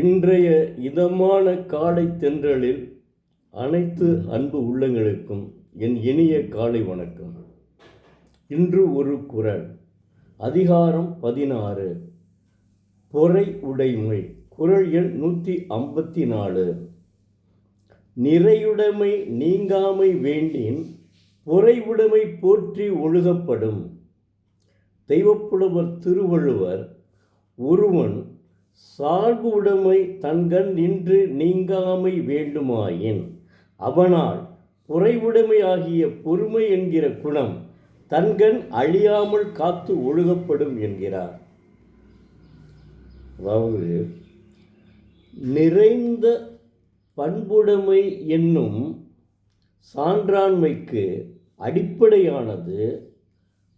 இன்றைய இதமான காலை தென்றலில் அனைத்து அன்பு உள்ளங்களுக்கும் என் இனிய காலை வணக்கம். இன்று ஒரு குறள், அதிகாரம் 16, பொறை உடைமை. குறள் எண் 154. நிறையுடைமை நீங்காமை வேண்டின் பொறை உடைமை போற்றி ஒழுகப்படும். தெய்வப்புலவர் திருவள்ளுவர், ஒருவன் சால்பு உடைமை தன்கண் நின்று நீங்காமை வேண்டுமாயின் அவனால் பொறைவுடைமை ஆகிய பொறுமை என்கிற குணம் தன்கண் அழியாமல் காத்து ஒழுகப்படும் என்கிறார். அதாவது நிறைந்த பண்புடைமை என்னும் சான்றாண்மைக்கு அடிப்படையானது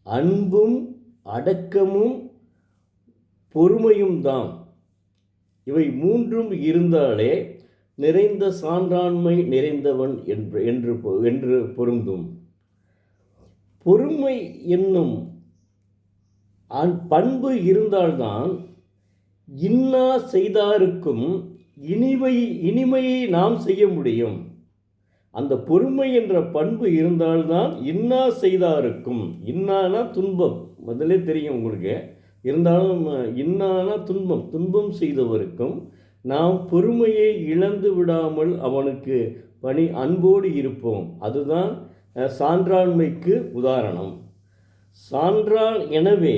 அன்பும் அடக்கமும் பொறுமையும் தான். இவை மூன்றும் இருந்தாலே நிறைந்த சான்றாண்மை நிறைந்தவன் என்று பொருந்தும். பொறுமை என்னும் பண்பு இருந்தால்தான் இன்னா செய்தாருக்கும் இனிமையை நாம் செய்ய முடியும். அந்த பொறுமை என்ற பண்பு இருந்தால்தான் இன்னா செய்தாருக்கும், இன்னானா துன்பம், முதலே தெரியும் உங்களுக்கு, இருந்தாலும் இன்னான துன்பம் செய்தவருக்கும் நாம் பொறுமையை இழந்து விடாமல் அவனுக்கு அன்போடு இருப்போம். அதுதான் சான்றாண்மைக்கு உதாரணம். எனவே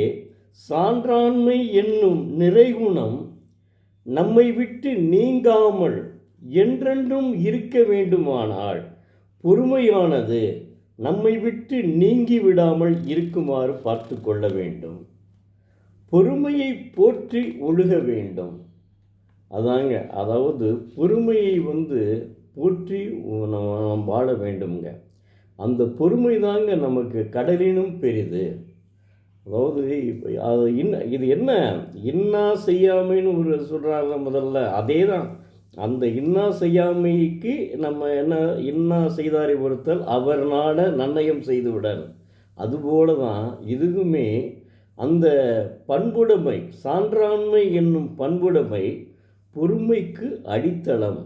சான்றாண்மை என்னும் நிறைகுணம் நம்மை விட்டு நீங்காமல் என்றென்றும் இருக்க வேண்டுமானால் பொறுமையானது நம்மை விட்டு நீங்கி விடாமல் இருக்குமாறு பார்த்து கொள்ள வேண்டும். பொறுமையை போற்றி ஒழுக வேண்டும். அதாங்க, அதாவது பொறுமையை போற்றி நாம் வாழ வேண்டுங்க. அந்த பொறுமை தாங்க நமக்கு கடலினும் பெரிது. அதாவது இது என்ன இன்னா செய்யாமைன்னு ஒரு சொல்கிறாங்க முதல்ல, அதே தான். அந்த இன்னா செய்யாமைக்கு நம்ம என்ன, இன்னா செய்தாரை பொறுத்தல் அவர் நாட நன்னயம் செய்துவிடல். அதுபோல தான் இதுவுமே அந்த பண்புடைமை, சான்றாண்மை என்னும் பண்புடைமை பொறுமைக்கு அடித்தளம்.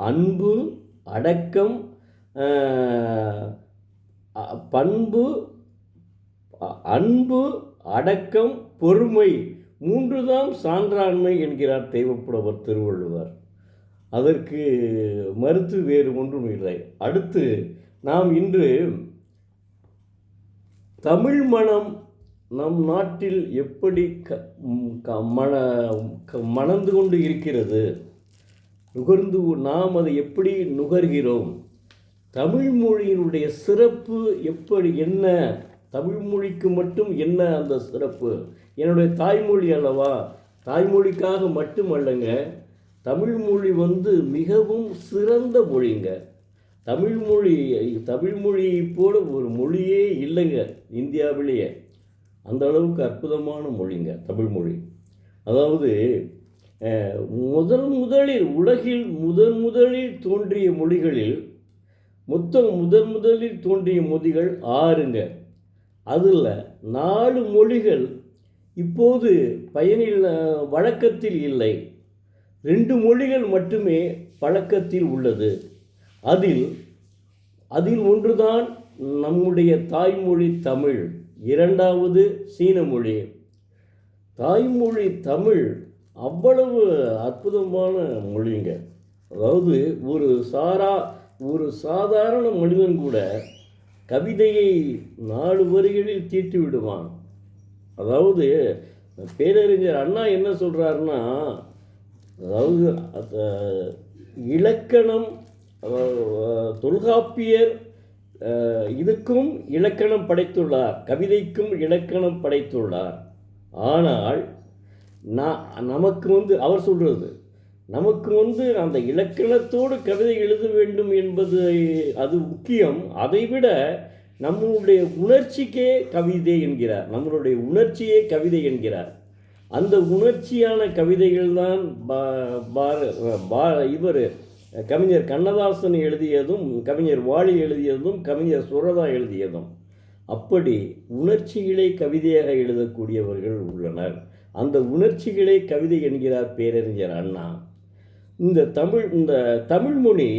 அன்பு, அடக்கம், அன்பு, அடக்கம், பொறுமை மூன்றுதான் சான்றாண்மை என்கிறார் தெய்வப்புலவர் திருவள்ளுவர். அதற்கு மறுத்து வேறு ஒன்றும் இல்லை. அடுத்து நாம் இன்று தமிழ் மனம் நம் நாட்டில் எப்படி மணந்து கொண்டு இருக்கிறது, நாம் அதை எப்படி நுகர்கிறோம், தமிழ் மொழியினுடைய சிறப்பு என்ன, தமிழ் மொழிக்கு மட்டும் என்ன அந்த சிறப்பு. என்னுடைய தாய்மொழி அல்லவா, தாய்மொழிக்காக மட்டுமல்லங்க, தமிழ் மொழி மிகவும் சிறந்த மொழிங்க. தமிழ் மொழி போல ஒரு மொழியே இல்லைங்க இந்தியாவிலேயே. அந்த அளவுக்கு அற்புதமான மொழிங்க தமிழ் மொழி. அதாவது முதலில் உலகில் முதலில் தோன்றிய மொழிகளில் முதலில் தோன்றிய மொழிகள் 6ங்க. அதில் 4 மொழிகள் இப்போது வழக்கத்தில் இல்லை. 2 மொழிகள் மட்டுமே பழக்கத்தில் உள்ளது. அதில் ஒன்றுதான் நம்முடைய தாய்மொழி தமிழ், 2வது சீன மொழி. தாய்மொழி தமிழ் அவ்வளவு அற்புதமான மொழிங்க. அதாவது ஒரு சாதாரண மனிதன் கூட கவிதையை 4 வரிகளில் தீட்டி விடுவான். அதாவது பேரறிஞர் அண்ணா என்ன சொல்கிறாருன்னா, அதாவது இலக்கணம், தொல்காப்பியர் இதுக்கும் இலக்கணம் படைத்துள்ளார், கவிதைக்கும் இலக்கணம் படைத்துள்ளார். ஆனால் நமக்கு அவர் சொல்கிறது, நமக்கு அந்த இலக்கணத்தோடு கவிதை எழுத வேண்டும் என்பது அது முக்கியம். அதைவிட நம்மளுடைய உணர்ச்சிக்கே கவிதை என்கிறார், நம்மளுடைய உணர்ச்சியே கவிதை என்கிறார். அந்த உணர்ச்சியான கவிதைகள் தான் இவர் கவிஞர் கண்ணதாசன் எழுதியதும், கவிஞர் வாலி எழுதியதும், கவிஞர் சுரதா எழுதியதும். அப்படி உணர்ச்சிகளை கவிதையாக எழுதக்கூடியவர்கள் உள்ளனர். அந்த உணர்ச்சிகளே கவிதை என்கிறார் பேரறிஞர் அண்ணா. இந்த தமிழ்மொழி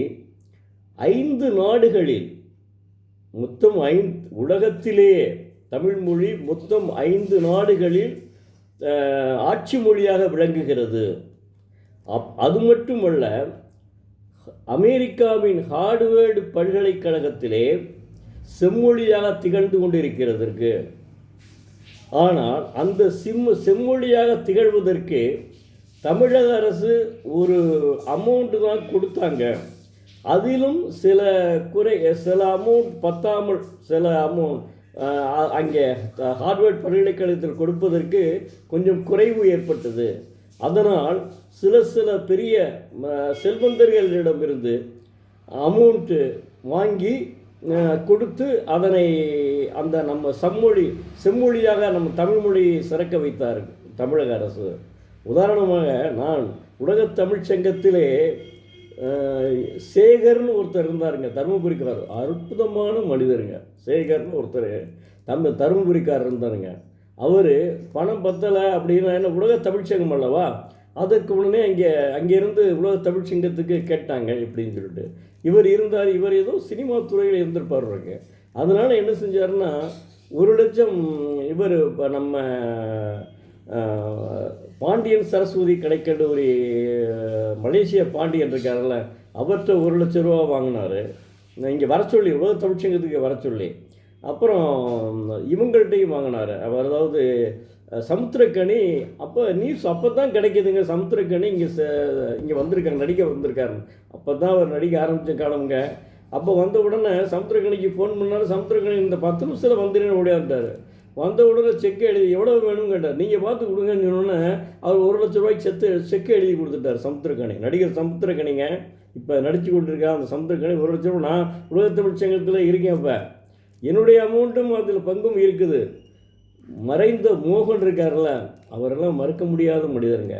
5 நாடுகளில் மொத்தம் உலகத்திலே தமிழ்மொழி மொத்தம் 5 நாடுகளில் ஆட்சி மொழியாக விளங்குகிறது. அது மட்டுமல்ல, அமெரிக்காவின் ஹார்வர்டு பல்கலைக்கழகத்திலே செம்மொழியாக திகழ்ந்து கொண்டிருக்கிறதற்கு. ஆனால் அந்த செம்மொழியாக திகழ்வதற்கு தமிழக அரசு ஒரு அமௌண்ட்டு தான் கொடுத்தாங்க. அதிலும் சில அமௌண்ட் பத்தாமல் சில அமௌண்ட் அங்கே ஹார்வர்ட் பல்கலைக்கழகத்தில் கொடுப்பதற்கு கொஞ்சம் குறைவு ஏற்பட்டது. அதனால் சில பெரிய செல்வந்தர்களிடமிருந்து அமௌண்ட்டு வாங்கி கொடுத்து அதனை நம்ம செம்மொழியாக நம்ம தமிழ்மொழி சிறக்க வைத்தார் தமிழக அரசு. உதாரணமாக நான் உலகத் தமிழ்ச் சங்கத்திலே சேகர்னு ஒருத்தர் இருந்தாருங்க, தருமபுரிக்காரர், அற்புதமான மனிதருங்க. சேகர்னு ஒருத்தர் தருமபுரிக்காரர் இருந்தாருங்க. அவர் பணம் பத்தலை அப்படின்னா என்ன, உலக தமிழ்ச்சங்கம் அல்லவா, அதற்கு உடனே அங்கேருந்து உலக தமிழ்ச்சங்கத்துக்கு கேட்டாங்க எப்படின்னு சொல்லிட்டு. இவர் ஏதோ சினிமா துறையில் இருந்திருப்பாருங்க. அதனால் என்ன செஞ்சாருன்னா 1 லட்சம் இவர் இப்போ நம்ம பாண்டியன் சரஸ்வதி கலைக்கல்லூரி மலேசியா பாண்டியன் இருக்கார்ல, அவர்கிட்ட 1 லட்ச ரூபா வாங்கினார். இங்கே வர சொல்லி, உலக தமிழ்ச்சங்கத்துக்கு வர சொல்லி. அப்புறம் இவங்கள்ட்டையும் வாங்கினார். அவர் அதாவது சமுத்திரக்கனி நியூஸ் அப்போ தான் கிடைக்கிதுங்க. சமுத்திரக்கனி இங்கே வந்திருக்காரு, நடிக்க வந்திருக்காரு. அப்போ தான் அவர் நடிக்க ஆரம்பித்த காலமுங்க. அப்போ வந்த உடனே சமுத்திரக்கனிக்கு ஃபோன் பண்ணார். சமுத்திரக்கனி இந்த 10 நிமிஷத்தில் வந்துடுன்னு ஓடியாந்துட்டார். வந்த உடனே செக்கு எழுதி எவ்வளோ வேணும்னு கேட்டார். நீங்கள் பார்த்து கொடுங்கன்னு சொன்னோன்னே அவர் 1 லட்ச ரூபாய்க்கு செக்கு எழுதி கொடுத்துட்டார் சமுத்திரக்கனி. நடிகர் சமுத்திரக்கனிங்க இப்போ நடித்து கொண்டிருக்கா அந்த சமுத்திரக்கனி 1 லட்ச ரூபா. நான் உலக தமிழ் சங்கத்தில் இருக்கேன். இப்போ என்னுடைய அமௌண்ட்டும் அதில் பங்கும் இருக்குது. மறைந்த மோகன் இருக்கார்ல, அவரெல்லாம் மறக்க முடியாத மனிதருங்க.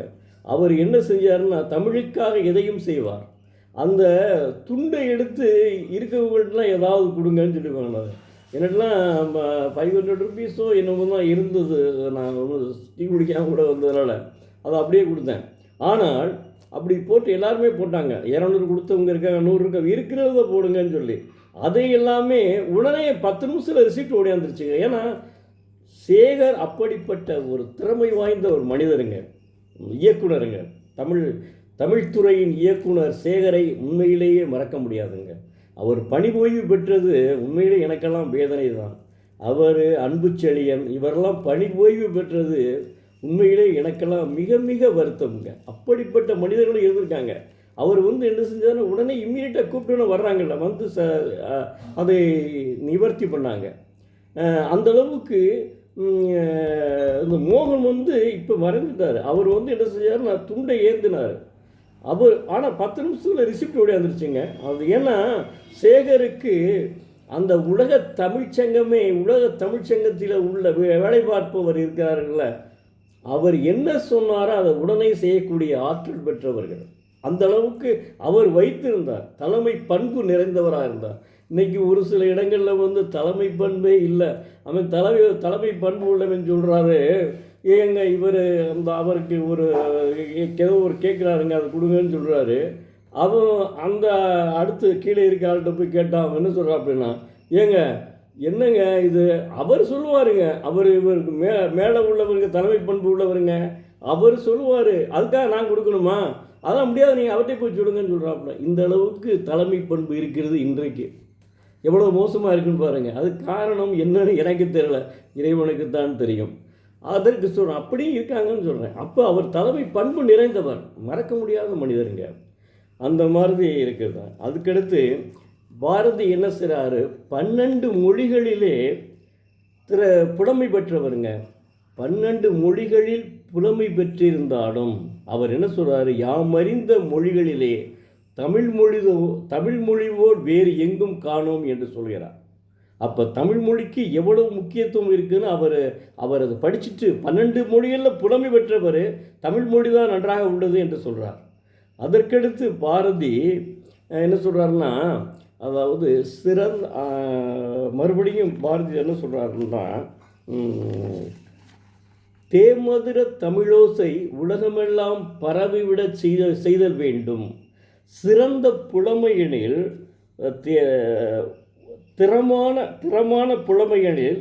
அவர் என்ன செஞ்சாருன்னா தமிழுக்காக எதையும் செய்வார். அந்த துண்டை எடுத்து இருக்கவங்கள்ட்டலாம் ஏதாவது கொடுங்கன்னு சொல்லி வாங்கினார். எனக்குலாம் 500 ருபீஸோ என்னமோ தான் இருந்தது. நான் டீ குடிக்காமல் கூட வந்ததுனால அதை அப்படியே கொடுத்தேன். ஆனால் அப்படி போட்டு எல்லாருமே போட்டாங்க. 200 கொடுத்தவங்க இருக்காங்க, 100 இருக்காங்க, இருக்கிறத போடுங்கன்னு சொல்லி. அதை எல்லாமே உடனே 10 நிமிஷத்தில் ரிசிப்ட் ஓடியாந்துருச்சுங்க. ஏன்னா சேகர் அப்படிப்பட்ட ஒரு திறமை வாய்ந்த ஒரு மனிதருங்க, இயக்குனருங்க. தமிழ்துறையின் இயக்குனர் சேகரை உண்மையிலேயே மறக்க முடியாதுங்க. அவர் பணி ஓய்வு பெற்றது உண்மையிலே எனக்கெல்லாம் வேதனை தான். அவர் அன்புச்செழியன் இவரெல்லாம் பணி ஓய்வு பெற்றது உண்மையிலே எனக்கெல்லாம் மிக மிக வருத்தம்ங்க. அப்படிப்பட்ட மனிதர்களும் இருந்திருக்காங்க. அவர் என்ன செஞ்சாருன்னா உடனே இம்மீடியட்டாக கூப்பிட்டுன்னு வர்றாங்கல்ல, வந்து அதை நிவர்த்தி பண்ணாங்க. அந்தளவுக்கு இந்த மோகன் இப்போ மறைஞ்சிட்டார். அவர் என்ன செஞ்சாருன்னா துண்டை ஏந்தினார். ஆனால் 10 நிமிஷத்தில் ரிசிப்ட் ஓடியாந்துருச்சுங்க. அது ஏன்னா சேகருக்கு அந்த உலக தமிழ்ச்சங்கமே, உலக தமிழ்ச்சங்கத்தில் உள்ள வேலை பார்ப்பவர் இருக்கிறார்கள்ல, அவர் என்ன சொன்னாரோ அதை உடனே செய்யக்கூடிய ஆற்றல் பெற்றவர்கள். அந்த அளவுக்கு அவர் வைத்திருந்தார். தலைமை பண்பு நிறைந்தவராக இருந்தார். இன்றைக்கி ஒரு சில இடங்களில் தலைமை பண்பே இல்லை. அவன் தலைமை பண்பு உள்ளவன் சொல்கிறாரு, ஏங்க இவர் அவருக்கு ஏதோ கேட்குறாருங்க, அதை கொடுங்கன்னு சொல்கிறாரு. அவன் அடுத்து கீழே இருக்க ஆள்கிட்ட போய் கேட்டான். அவன் என்ன சொல்கிறான் அப்படின்னா, ஏங்க என்னங்க இது, அவர் சொல்லுவாருங்க, இவருக்கு மேலே உள்ளவருக்கு தலைமை பண்பு உள்ளவருங்க, அவர் சொல்லுவார், அதுக்காக நான் கொடுக்கணுமா, அதான் முடியாது, நீங்கள் அவர்கிட்ட போய் சொல்லுங்கன்னு சொல்கிறாப்புல. இந்த அளவுக்கு தலைமை பண்பு இருக்கிறது இன்றைக்கு. எவ்வளோ மோசமாக இருக்குன்னு பாருங்கள். அது காரணம் என்னன்னு எனக்கு தெரியல, இறைவனுக்கு தான் தெரியும். அதற்கு சொல்கிறேன், அப்படியும் இருக்காங்கன்னு சொல்கிறேன். அப்போ அவர் தலைமை பண்பு நிறைந்தவர், மறக்க முடியாத மனிதருங்க. அந்த மாதிரி இருக்கிறது. அதுக்கடுத்து பாரதி என்ன செய்கிறாரு, 12 மொழிகளிலே புலமை பெற்றவருங்க. 12 மொழிகளில் புலமை பெற்றிருந்தாலும் அவர் என்ன சொல்கிறாரு, யாமறிந்த மொழிகளிலே தமிழ் மொழிவோர் வேறு எங்கும் காணோம் என்று சொல்கிறார். அப்போ தமிழ் மொழிக்கு எவ்வளவு முக்கியத்துவம் இருக்குதுன்னு அவர் அதை படிச்சுட்டு 12 மொழிகளில் புலமை பெற்றவர், தமிழ் மொழி தான் நன்றாக உள்ளது என்று சொல்கிறார். அதற்கடுத்து பாரதி என்ன சொல்கிறாருன்னா, அதாவது மறுபடியும் பாரதி என்ன சொல்கிறாருன்னா, தேமதுர தமிழோசை உலகமெல்லாம் பரவிவிடச் செய்தல் வேண்டும். சிறந்த புலமையெனில் திறமான புலமையெனில்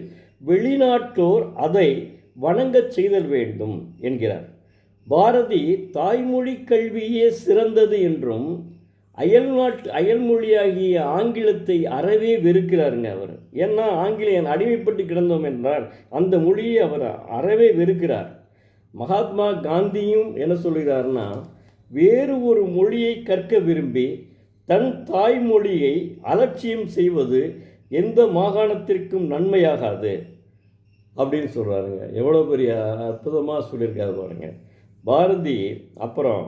வெளிநாட்டோர் அதை வணங்கச் செய்தல் வேண்டும் என்கிறார். பாரதி தாய்மொழி கல்வியே சிறந்தது என்றும் அயல்மொழியாகிய ஆங்கிலத்தை அறவே வெறுக்கிறாருங்க அவர். ஏன்னா ஆங்கிலேயன் அடிமைப்பட்டு கிடந்தோம் என்றால் அந்த மொழியை அவர் அறவே வெறுக்கிறார். மகாத்மா காந்தியும் என்ன சொல்கிறார்னா, வேறு ஒரு மொழியை கற்க விரும்பி தன் தாய்மொழியை அலட்சியம் செய்வது எந்த மாகாணத்திற்கும் நன்மையாகாது அப்படின்னு சொல்கிறாருங்க. எவ்வளோ பெரிய அற்புதமாக சொல்லியிருக்காரு பாருங்க பாரதி. அப்புறம்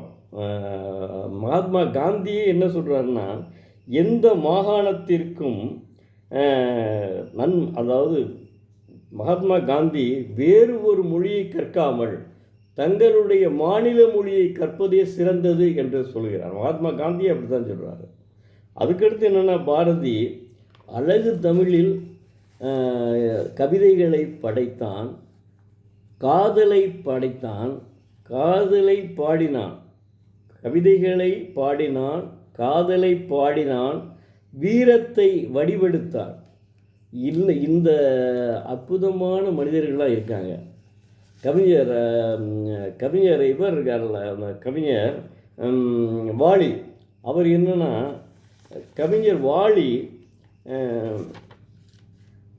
மகாத்மா காந்தியே என்ன சொல்கிறாருன்னா, எந்த மாகாணத்திற்கும் அதாவது மகாத்மா காந்தி வேறு ஒரு மொழியை கற்காமல் தங்களுடைய மாநில மொழியை கற்பதே சிறந்தது என்று சொல்கிறார். மகாத்மா காந்தி அப்படி தான் சொல்கிறாரு. அதுக்கடுத்து என்னென்னா, பாரதி அழகு தமிழில் கவிதைகளை படைத்தான், காதலை படைத்தான், காதலை பாடினான், கவிதைகளை பாடினான், காதலை பாடினான், வீரத்தை வடிவெடுத்தான். இல்லை, இந்த அற்புதமான மனிதர்களாக இருக்காங்க. கவிஞர் இவர் இருக்கார்ல, கவிஞர் வாலி. அவர் என்னன்னா, கவிஞர் வாலி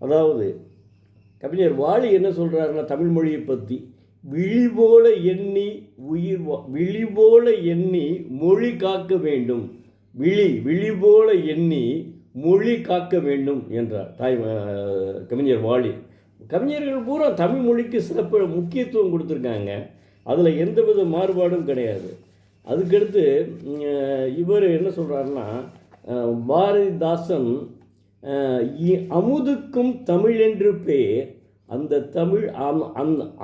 அதாவது கவிஞர் வாலி என்ன சொல்கிறாருன்னா, தமிழ் மொழியை பற்றி விழிபோல எண்ணி மொழி காக்க வேண்டும், விழிபோல எண்ணி மொழி காக்க வேண்டும் என்றார் கவிஞர் வாலி. கவிஞர்கள் பூரா தமிழ் மொழிக்கு சிறப்பு முக்கியத்துவம் கொடுத்துருக்காங்க. அதில் எந்தவித மாறுபாடும் கிடையாது. அதுக்கடுத்து இவர் என்ன சொல்கிறாருன்னா, பாரதிதாசன் அமுதுக்கும் தமிழ் என்று பேர், அந்த தமிழ்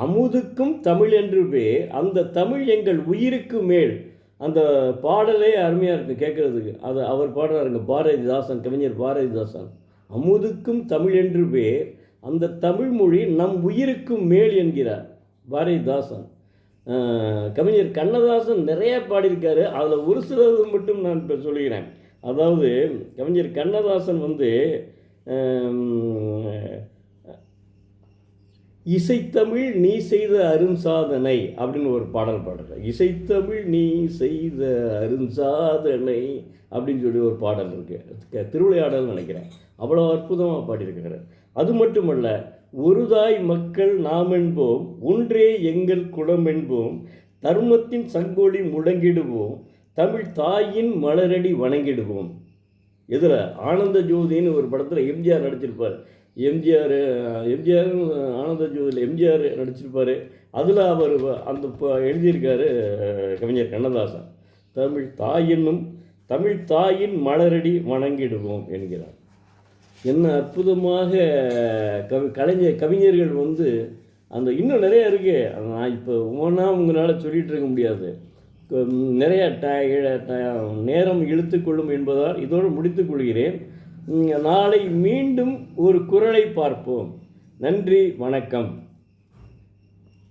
அமுதுக்கும் தமிழ் என்று பேர், அந்த தமிழ் எங்கள் உயிருக்கு மேல். அந்த பாடலே அருமையாக இருக்குது கேட்குறதுக்கு. அது அவர் பாடுறாருங்க, பாரதிதாசன், கவிஞர் பாரதிதாசன். அமுதுக்கும் தமிழ் என்று பேர், அந்த தமிழ் மொழி நம் உயிருக்கும் மேல் என்கிறார் பாரதிதாசன். கவிஞர் கண்ணதாசன் நிறைய பாடியிருக்காரு. அதில் ஒரு சிலது மட்டும் நான் இப்போ சொல்கிறேன். அதாவது கவிஞர் கண்ணதாசன் இசைத்தமிழ் நீ செய்த அரும்சாதனை அப்படின்னு ஒரு பாடல் பாடுறார். இசைத்தமிழ் நீ செய்த அரும்சாதனை அப்படின்னு சொல்லி ஒரு பாடல் இருக்குது, திருவிளையாடல் நினைக்கிறேன். அவ்வளோ அற்புதமாக பாடியிருக்கிறார். அது மட்டுமல்ல, ஒரு தாய் மக்கள் நாம் என்போம், ஒன்றே எங்கள் குலம் என்போம், தர்மத்தின் சங்கொலி முழங்கிடுவோம், தமிழ் தாயின் மலரடி வணங்கிடுவோம். இதில் ஆனந்த ஜோதின்னு ஒரு படத்தில் எம்ஜிஆர் நடிச்சிருப்பார். எம்ஜிஆர் ஆனந்த ஜோதியில் எம்ஜிஆர் நடிச்சிருப்பார். அதில் அவர் அந்த எழுதியிருக்காரு கவிஞர் கண்ணதாசன், தமிழ் தாயின் மலரடி வணங்கிடுவோம் என்கிறார். என்ன அற்புதமாக கவிஞர்கள் அந்த இன்னும் நிறைய இருக்குது. நான் இப்போ ஒவ்வொன்றா உங்களால் சொல்லிகிட்டு இருக்க முடியாது. நிறைய நேரம் இழுத்துக்கொள்ளும் என்பதால் இதோடு முடித்துக் கொள்கிறேன். நாளை மீண்டும் ஒரு குறளை பார்ப்போம். நன்றி, வணக்கம்.